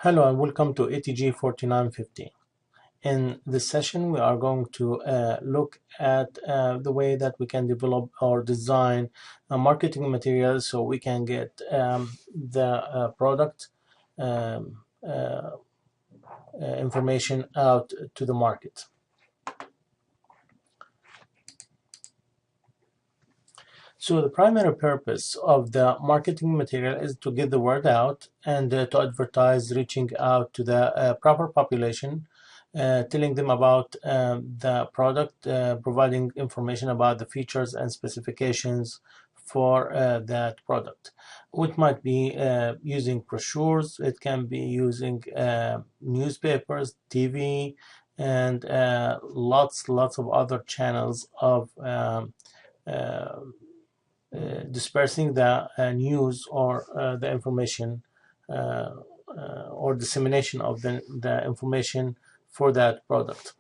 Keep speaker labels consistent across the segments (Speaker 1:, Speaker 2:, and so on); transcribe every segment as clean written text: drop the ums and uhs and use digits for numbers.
Speaker 1: Hello and welcome to ATG 4915. In this session, we are going to look at the way that we can develop or design marketing materials so we can get the product um, information out to the market. So the primary purpose of the marketing material is to get the word out and to advertise, reaching out to the proper population, telling them about the product, providing information about the features and specifications for that product. It might be using brochures, it can be using newspapers, TV, and lots of other channels of uh, dispersing the news or the information or dissemination of the information for that product.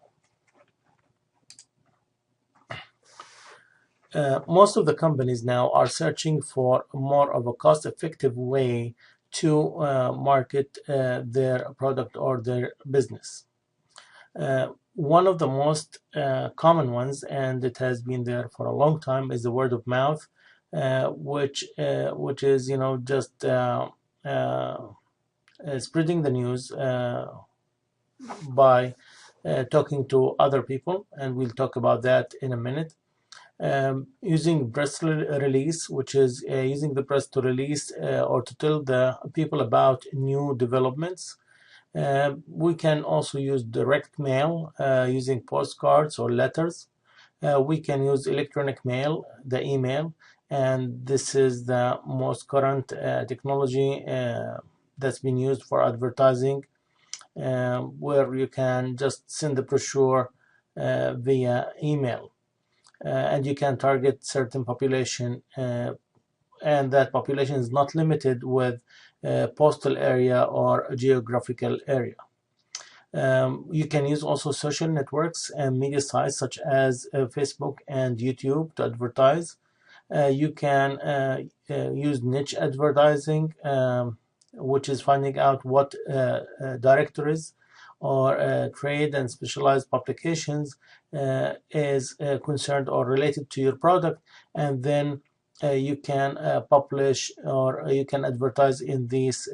Speaker 1: Most of the companies now are searching for more of a cost-effective way to market their product or their business. One of the most common ones, and it has been there for a long time, is the word of mouth, which is just spreading the news by talking to other people, and we'll talk about that in a minute. Using press release, which is using the press to release or to tell the people about new developments. We can also use direct mail using postcards or letters. We can use electronic mail, the email, and this is the most current technology that's been used for advertising, where you can just send the brochure via email, and you can target certain population, and that population is not limited with postal area or geographical area. You can use also social networks and media sites such as Facebook and YouTube to advertise. You can use niche advertising, which is finding out what directories or trade and specialized publications is concerned or related to your product, and then you can publish or you can advertise in these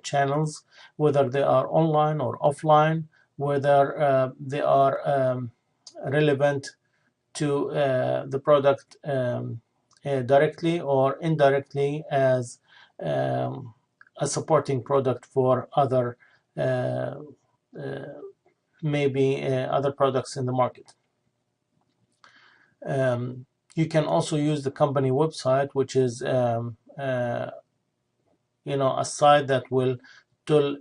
Speaker 1: channels, whether they are online or offline, whether they are relevant to the product directly or indirectly as a supporting product for other maybe other products in the market. You can also use the company website, which is a site that will tell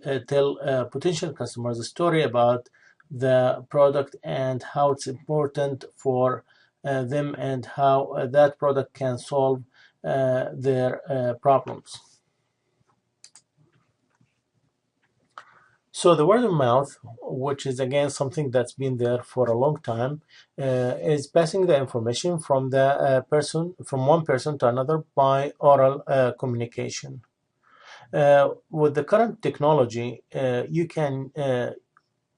Speaker 1: potential customers a story about the product and how it's important for them and how that product can solve their problems. So the word of mouth, which is again something that's been there for a long time, is passing the information from the from one person to another by oral communication. With the current technology, you can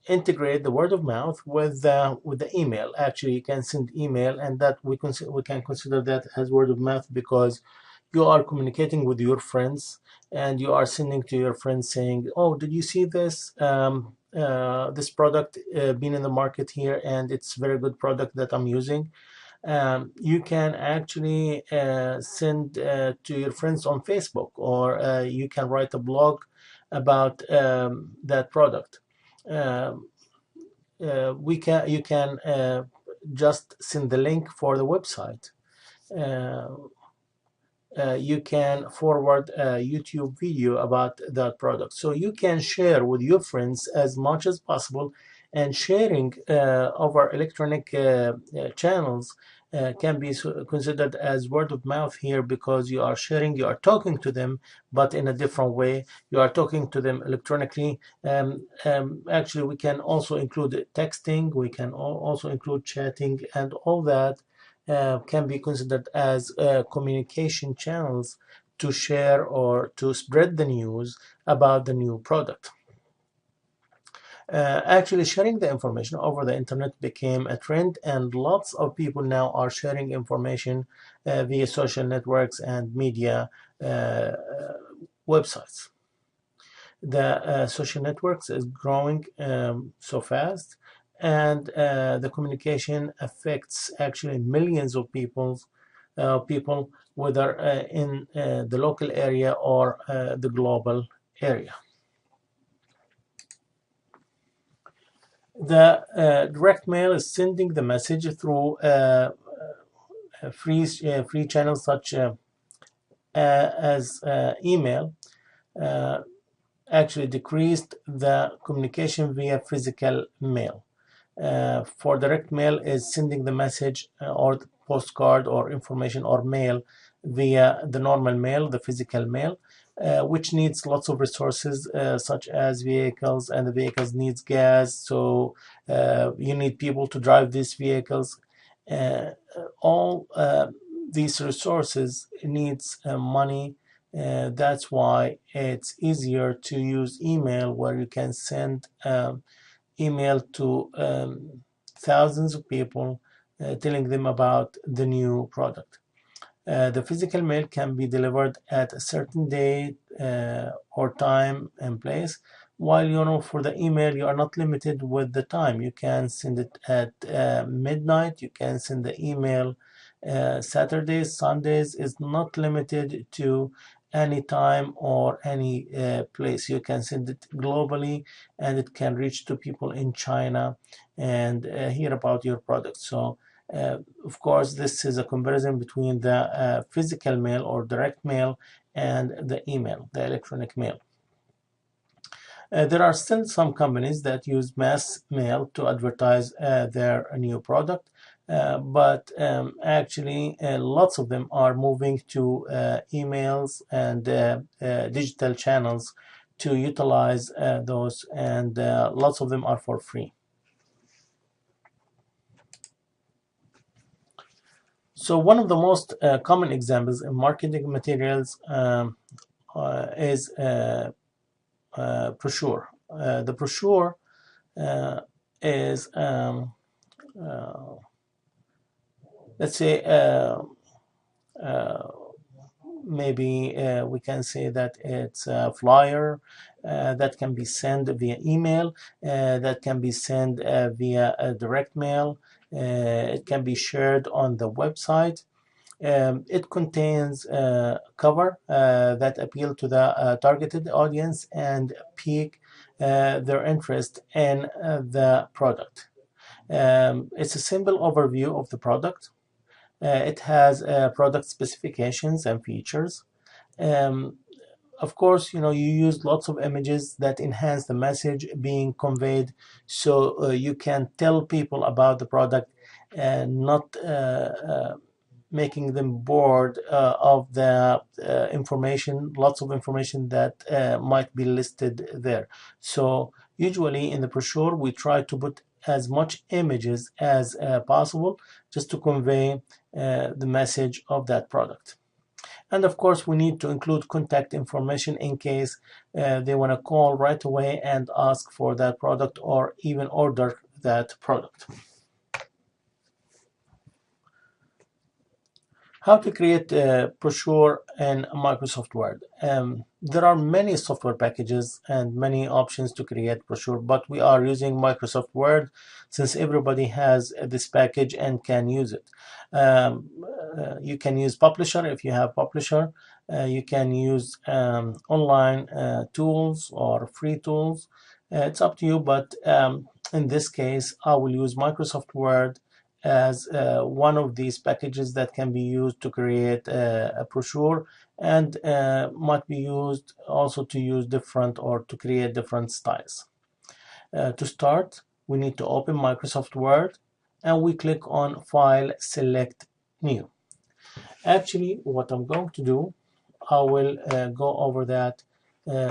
Speaker 1: integrate the word of mouth with the email. Actually, you can send email, and that we can consider that as word of mouth, because you are communicating with your friends and you are sending to your friends saying, oh, did you see this this product been in the market here, and it's a very good product that I'm using. You can actually send to your friends on Facebook, or you can write a blog about that product. You can just send the link for the website. You can forward a YouTube video about that product. So you can share with your friends as much as possible, and sharing over electronic channels can be considered as word of mouth here, because you are sharing, you are talking to them, but in a different way. You are talking to them electronically. Actually, we can also include texting, we can also include chatting, and all that can be considered as communication channels to share or to spread the news about the new product. Actually, sharing the information over the internet became a trend, and lots of people now are sharing information via social networks and media websites. The social networks is growing so fast, and the communication affects actually millions of people, whether in the local area or the global area. The direct mail is sending the message through free channels such as email. Uh, Actually decreased the communication via physical mail. For direct mail is sending the message or the postcard or information or mail via the normal mail, the physical mail, which needs lots of resources such as vehicles, and the vehicles needs gas, so you need people to drive these vehicles. All these resources needs money. That's why it's easier to use email, where you can send email to thousands of people telling them about the new product. The physical mail can be delivered at a certain day or time and place, while for the email you are not limited with the time. You can send it at midnight, you can send the email Saturdays, Sundays. Is not limited to any time or any place. You can send it globally, and it can reach to people in China and hear about your product. So of course, this is a comparison between the physical mail or direct mail and the email, the electronic mail. There are still some companies that use mass mail to advertise their new product, but actually lots of them are moving to emails and digital channels to utilize those, and lots of them are for free. So one of the most common examples in marketing materials is brochure. The brochure is, let's say, maybe we can say that it's a flyer that can be sent via email, that can be sent via a direct mail. It can be shared on the website. It contains cover that appeal to the targeted audience and pique their interest in the product. It's a simple overview of the product. It has product specifications and features. Um, of course, you use lots of images that enhance the message being conveyed, so you can tell people about the product and not making them bored of the information, lots of information that might be listed there. So usually in the brochure, we try to put as much images as possible, just to convey the message of that product. And of course, we need to include contact information in case they want to call right away and ask for that product, or even order that product. How to create a brochure in Microsoft Word. There are many software packages and many options to create brochure, but we are using Microsoft Word since everybody has this package and can use it. You can use Publisher if you have Publisher. You can use online tools or free tools. It's up to you, but in this case, I will use Microsoft Word as one of these packages that can be used to create a brochure, and might be used also to use different or to create different styles. To start, we need to open Microsoft Word, and we click on File, select New. Actually, what I'm going to do, I will go over that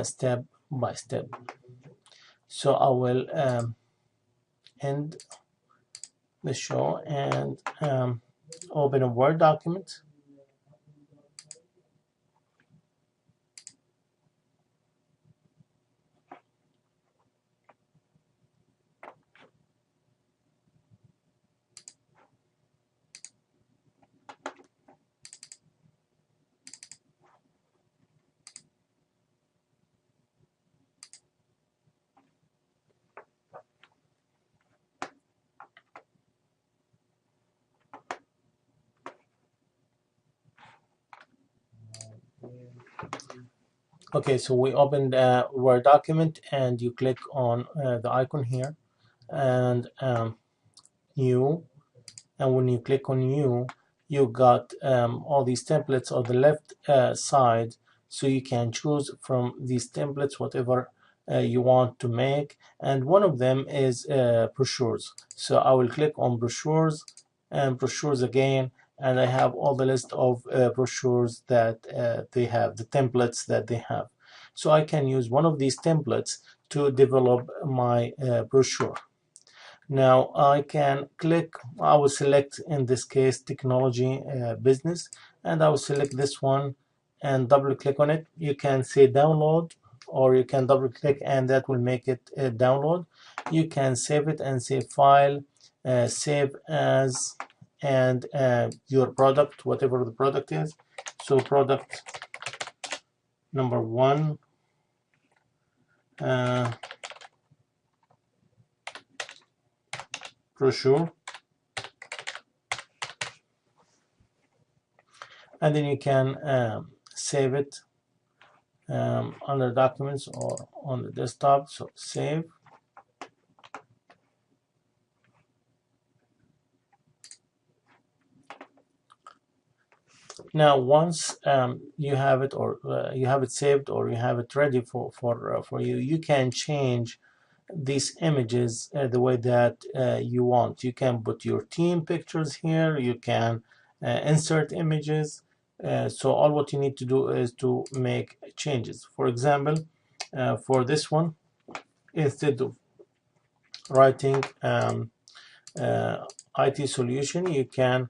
Speaker 1: step by step. So I will end the show and open a Word document. Okay, so we opened a Word document, and you click on the icon here, and new. And when you click on new, you got all these templates on the left side, so you can choose from these templates whatever you want to make, and one of them is brochures. So I will click on brochures and brochures again, and I have all the list of brochures that they have, the templates that they have. So I can use one of these templates to develop my brochure. Now I can click, I will select in this case technology business, and I will select this one and double click on it. You can say download, or you can double click and that will make it download. You can save it and say file, save as, and your product, whatever the product is. So product number one, uh, brochure, and then you can save it under documents or on the desktop. So save. Now once you have it, or you have it saved, or you have it ready for you, you can change these images the way that you want. You can put your team pictures here, you can insert images. So all what you need to do is to make changes. For example, for this one, instead of writing IT solution, you can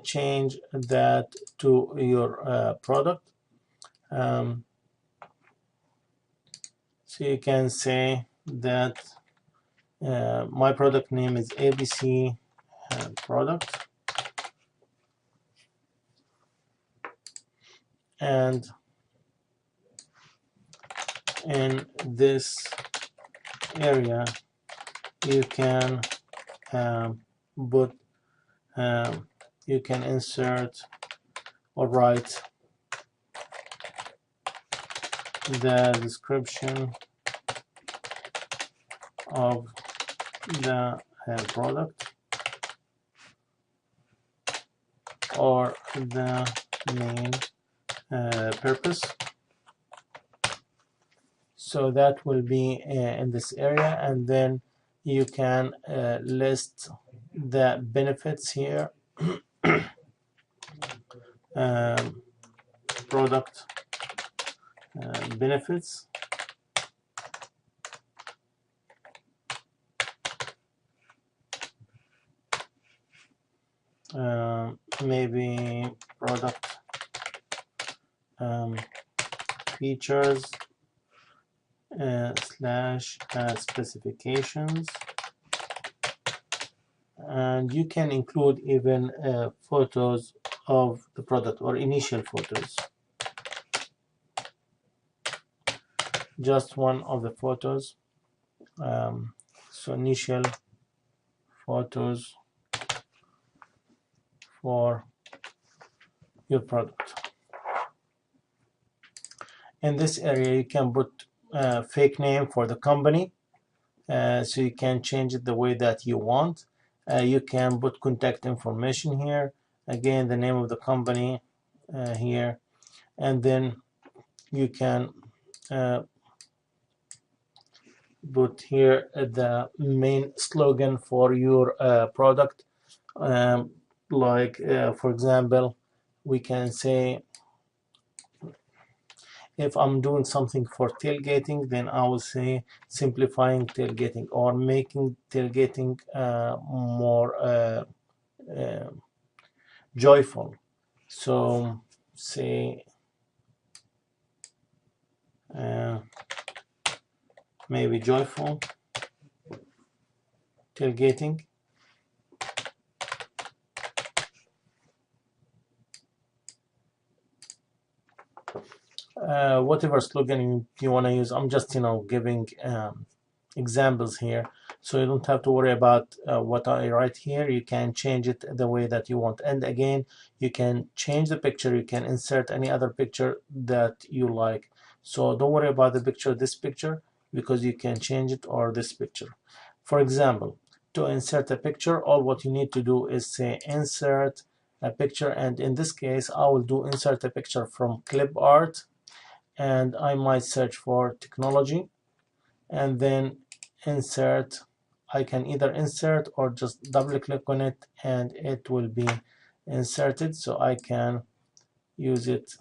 Speaker 1: change that to your product. So you can say that my product name is ABC product, and in this area you can put you can insert or write the description of the product, or the main purpose. So that will be in this area, and then you can list the benefits here. Product benefits, maybe product features slash specifications, and you can include even photos of the product, or initial photos, just one of the photos. So initial photos for your product. In this area you can put fake name for the company, so you can change it the way that you want. You can put contact information here, again the name of the company here, and then you can put here the main slogan for your product. Like for example, we can say, if I'm doing something for tailgating, then I will say simplifying tailgating, or making tailgating more joyful. So say maybe joyful tailgating. Whatever slogan you want to use. I'm just giving examples here, so you don't have to worry about what I write here. You can change it the way that you want, and again you can change the picture. You can insert any other picture that you like. So don't worry about the picture, this picture, because you can change it, or this picture. For example, to insert a picture, all what you need to do is say insert a picture, and in this case I will do insert a picture from clip art, and I might search for technology and then insert. I can either insert or just double click on it and it will be inserted, so I can use it.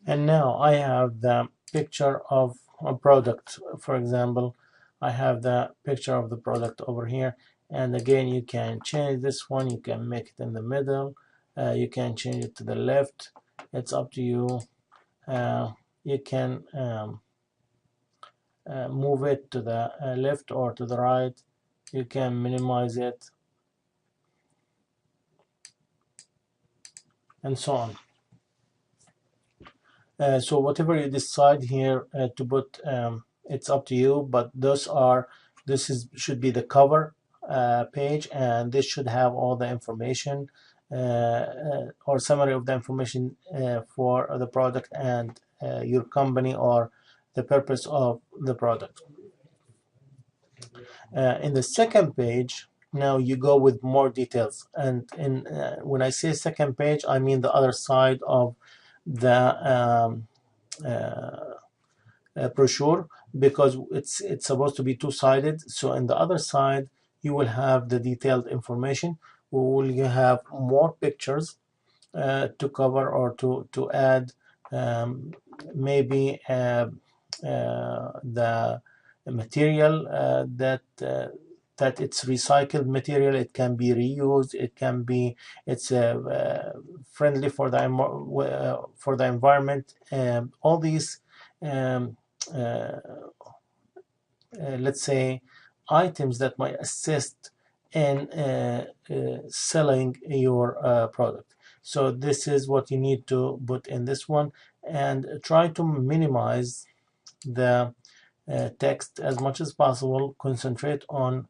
Speaker 1: And now I have the picture of a product. For example, I have the picture of the product over here, and again you can change this one. You can make it in the middle, you can change it to the left, it's up to you. You can move it to the left or to the right. You can minimize it, and so on. So whatever you decide here to put, it's up to you, but this should be the cover page, and this should have all the information or summary of the information for the product and your company or the purpose of the product. In the second page, now you go with more details, and when I say second page, I mean the other side of the brochure, because it's supposed to be two-sided. So in the other side you will have the detailed information. You have more pictures to cover or to add, maybe the material that it's recycled material. It can be reused, it can be, it's friendly for the environment. All these let's say items that might assist in selling your product. So this is what you need to put in this one, and try to minimize the text as much as possible. Concentrate on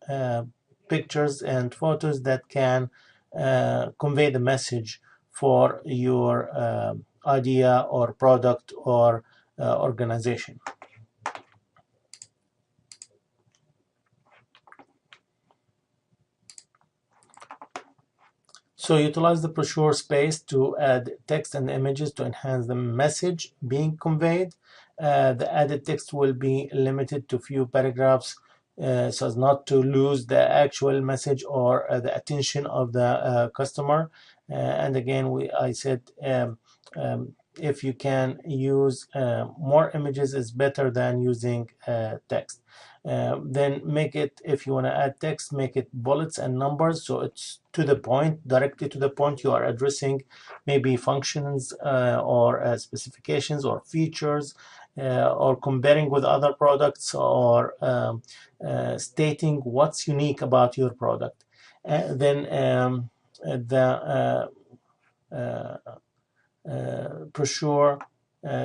Speaker 1: pictures and photos that can convey the message for your idea or product or organization. So utilize the brochure space to add text and images to enhance the message being conveyed. The added text will be limited to few paragraphs so as not to lose the actual message or the attention of the customer. And again, I said if you can use more images is better than using text. Then make it, if you want to add text, make it bullets and numbers, so it's to the point, directly to the point. You are addressing maybe functions or specifications or features, or comparing with other products, or stating what's unique about your product. Then the brochure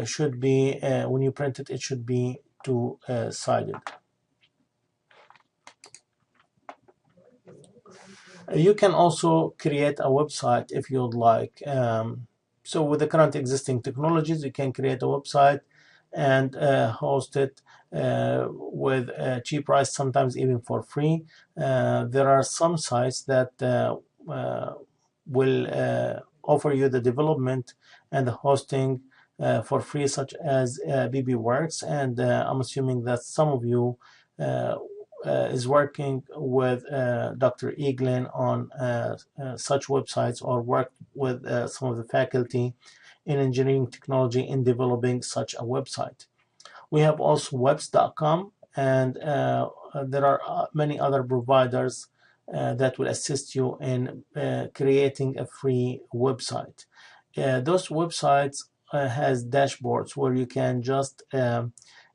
Speaker 1: should be, when you print it, it should be two-sided. You can also create a website if you'd like. So with the current existing technologies, you can create a website and host it with a cheap price, sometimes even for free. There are some sites that will offer you the development and the hosting for free, such as BBWorks, and I'm assuming that some of you is working with Dr. Eaglin on such websites, or worked with some of the faculty in engineering technology in developing such a website. We have also webs.com, and there are many other providers that will assist you in creating a free website. Those websites has dashboards where you can just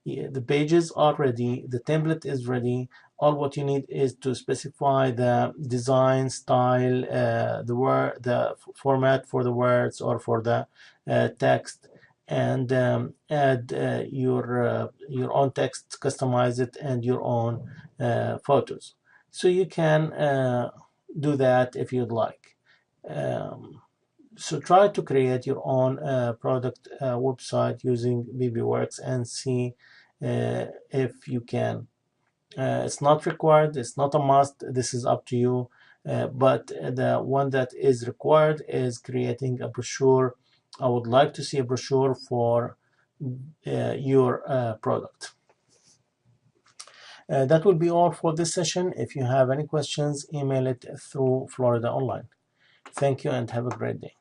Speaker 1: the pages are ready, the template is ready. All what you need is to specify the design style, the format for the words or for the text, and add your own text, customize it, and your own photos. So you can do that if you'd like. So try to create your own product website using BBWorks and see if you can. It's not required, it's not a must, this is up to you. But the one that is required is creating a brochure. I would like to see a brochure for your product. That will be all for this session. If you have any questions, email it through Florida Online. Thank you and have a great day.